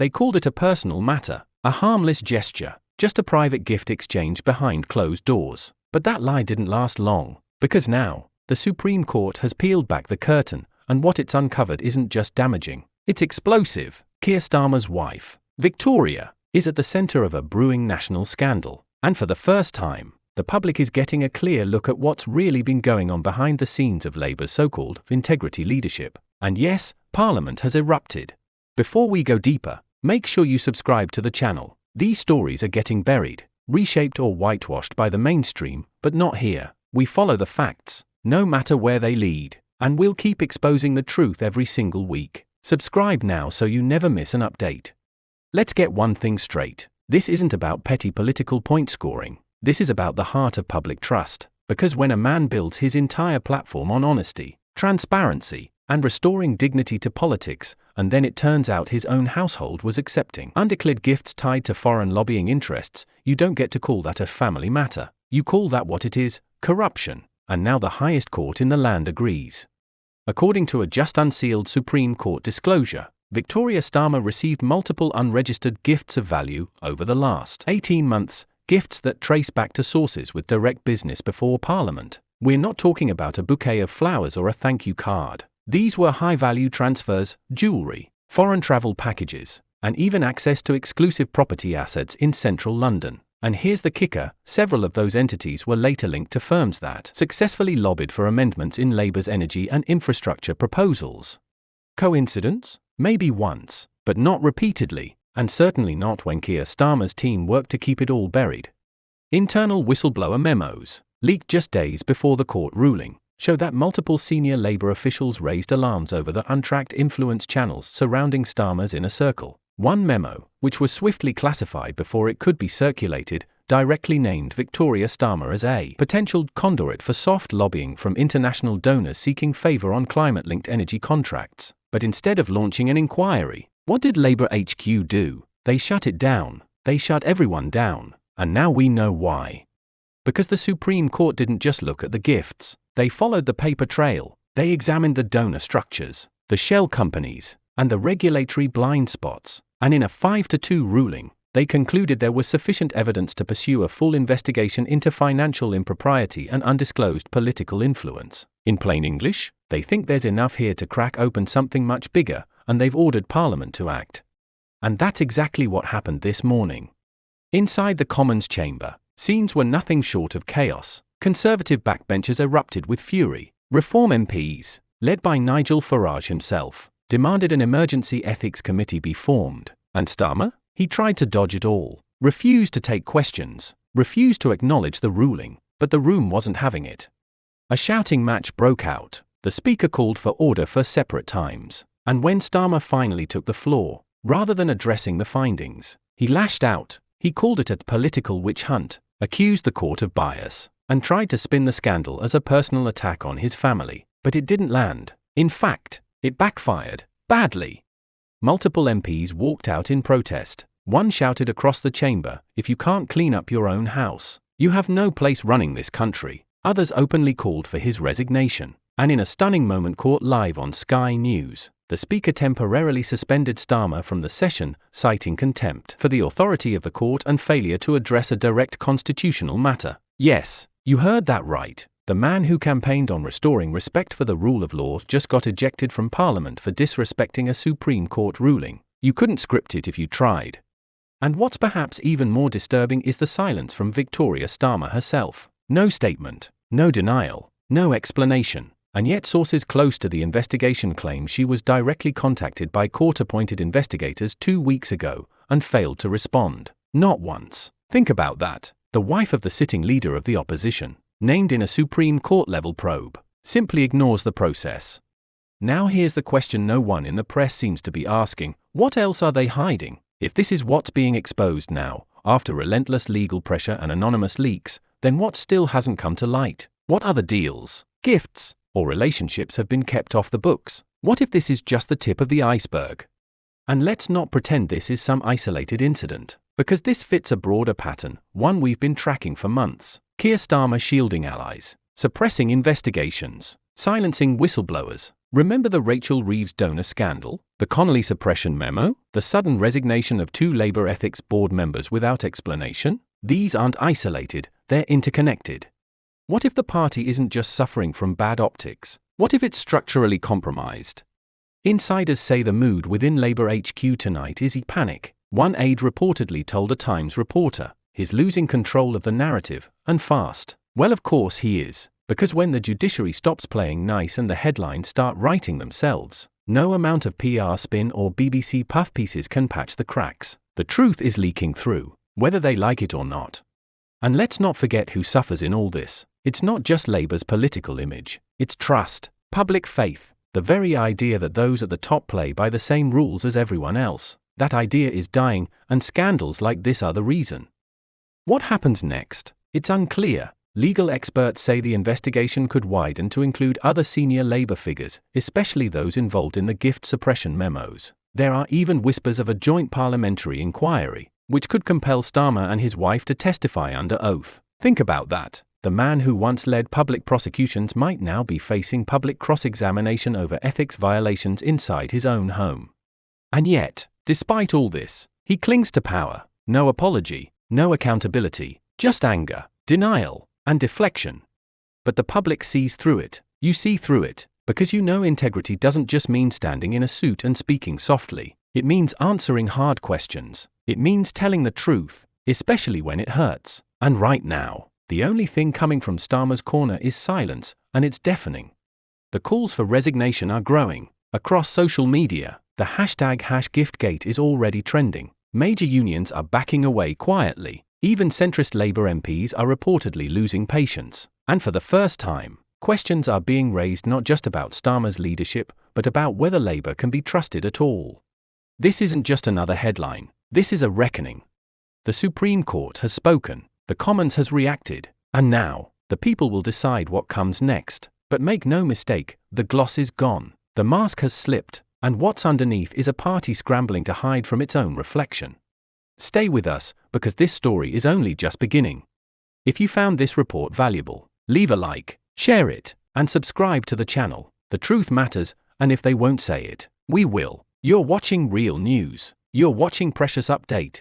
They called it a personal matter, a harmless gesture, just a private gift exchange behind closed doors. But that lie didn't last long, because now, the Supreme Court has peeled back the curtain, and what it's uncovered isn't just damaging, it's explosive. Keir Starmer's wife, Victoria, is at the centre of a brewing national scandal, and for the first time, the public is getting a clear look at what's really been going on behind the scenes of Labour's so-called integrity leadership. And yes, Parliament has erupted. Before we go deeper, make sure you subscribe to the channel. These stories are getting buried, reshaped or whitewashed by the mainstream, but not here. We follow the facts, no matter where they lead, and we'll keep exposing the truth every single week. Subscribe now so you never miss an update. Let's get one thing straight. This isn't about petty political point scoring. This is about the heart of public trust, because when a man builds his entire platform on honesty, transparency, and restoring dignity to politics, and then it turns out his own household was accepting undeclared gifts tied to foreign lobbying interests, you don't get to call that a family matter. You call that what it is, corruption, and now the highest court in the land agrees. According to a just unsealed Supreme Court disclosure, Victoria Starmer received multiple unregistered gifts of value over the last 18 months, gifts that trace back to sources with direct business before Parliament. We're not talking about a bouquet of flowers or a thank you card. These were high-value transfers, jewellery, foreign travel packages, and even access to exclusive property assets in central London. And here's the kicker, several of those entities were later linked to firms that successfully lobbied for amendments in Labour's energy and infrastructure proposals. Coincidence? Maybe once, but not repeatedly, and certainly not when Keir Starmer's team worked to keep it all buried. Internal whistleblower memos, leaked just days before the court ruling, show that multiple senior Labour officials raised alarms over the untracked influence channels surrounding Starmer's inner circle. One memo, which was swiftly classified before it could be circulated, directly named Victoria Starmer as a potential conduit for soft lobbying from international donors seeking favour on climate-linked energy contracts. But instead of launching an inquiry, what did Labour HQ do? They shut it down. They shut everyone down. And now we know why. Because the Supreme Court didn't just look at the gifts. They followed the paper trail. They examined the donor structures, the shell companies, and the regulatory blind spots. And in a 5-2 ruling, they concluded there was sufficient evidence to pursue a full investigation into financial impropriety and undisclosed political influence. In plain English, they think there's enough here to crack open something much bigger, and they've ordered Parliament to act. And that's exactly what happened this morning. Inside the Commons chamber, scenes were nothing short of chaos. Conservative backbenchers erupted with fury. Reform MPs, led by Nigel Farage himself, demanded an emergency ethics committee be formed. And Starmer? He tried to dodge it all, refused to take questions, refused to acknowledge the ruling, but the room wasn't having it. A shouting match broke out. The Speaker called for order for separate times. And when Starmer finally took the floor, rather than addressing the findings, he lashed out. He called it a political witch hunt, accused the court of bias, and tried to spin the scandal as a personal attack on his family. But it didn't land. In fact, it backfired, badly. Multiple MPs walked out in protest. One shouted across the chamber, "If you can't clean up your own house, you have no place running this country." Others openly called for his resignation. And in a stunning moment caught live on Sky News, the Speaker temporarily suspended Starmer from the session, citing contempt for the authority of the court and failure to address a direct constitutional matter. Yes, you heard that right. The man who campaigned on restoring respect for the rule of law just got ejected from Parliament for disrespecting a Supreme Court ruling. You couldn't script it if you tried. And what's perhaps even more disturbing is the silence from Victoria Starmer herself. No statement, no denial, no explanation. And yet sources close to the investigation claim she was directly contacted by court-appointed investigators 2 weeks ago and failed to respond. Not once. Think about that. The wife of the sitting leader of the opposition, named in a Supreme Court-level probe, simply ignores the process. Now here's the question no one in the press seems to be asking: what else are they hiding? If this is what's being exposed now, after relentless legal pressure and anonymous leaks, then what still hasn't come to light? What other deals, gifts, or relationships have been kept off the books? What if this is just the tip of the iceberg? And let's not pretend this is some isolated incident, because this fits a broader pattern, one we've been tracking for months. Keir Starmer shielding allies, suppressing investigations, silencing whistleblowers, Remember the Rachel Reeves donor scandal, the Connolly suppression memo, the sudden resignation of 2 Labour ethics board members without explanation? These aren't isolated, they're interconnected. What if the party isn't just suffering from bad optics? What if it's structurally compromised? Insiders say the mood within Labour HQ tonight is panic. One aide reportedly told a Times reporter, "He's losing control of the narrative, and fast." Well, of course he is, because when the judiciary stops playing nice and the headlines start writing themselves, no amount of PR spin or BBC puff pieces can patch the cracks. The truth is leaking through, whether they like it or not. And let's not forget who suffers in all this. It's not just Labour's political image, it's trust, public faith, the very idea that those at the top play by the same rules as everyone else. That idea is dying, and scandals like this are the reason. What happens next? It's unclear. Legal experts say the investigation could widen to include other senior Labour figures, especially those involved in the gift suppression memos. There are even whispers of a joint parliamentary inquiry, which could compel Starmer and his wife to testify under oath. Think about that. The man who once led public prosecutions might now be facing public cross-examination over ethics violations inside his own home. And yet, despite all this, he clings to power. No apology, no accountability, just anger, denial, and deflection. But the public sees through it. You see through it, because you know integrity doesn't just mean standing in a suit and speaking softly. It means answering hard questions. It means telling the truth, especially when it hurts. And right now, the only thing coming from Starmer's corner is silence, and it's deafening. The calls for resignation are growing. Across social media, the #GiftGate is already trending. Major unions are backing away quietly. Even centrist Labour MPs are reportedly losing patience. And for the first time, questions are being raised not just about Starmer's leadership, but about whether Labour can be trusted at all. This isn't just another headline. This is a reckoning. The Supreme Court has spoken, the Commons has reacted, and now, the people will decide what comes next. But make no mistake, the gloss is gone, the mask has slipped, and what's underneath is a party scrambling to hide from its own reflection. Stay with us, because this story is only just beginning. If you found this report valuable, leave a like, share it, and subscribe to the channel. The truth matters, and if they won't say it, we will. You're watching Real News. You're watching Precious Update.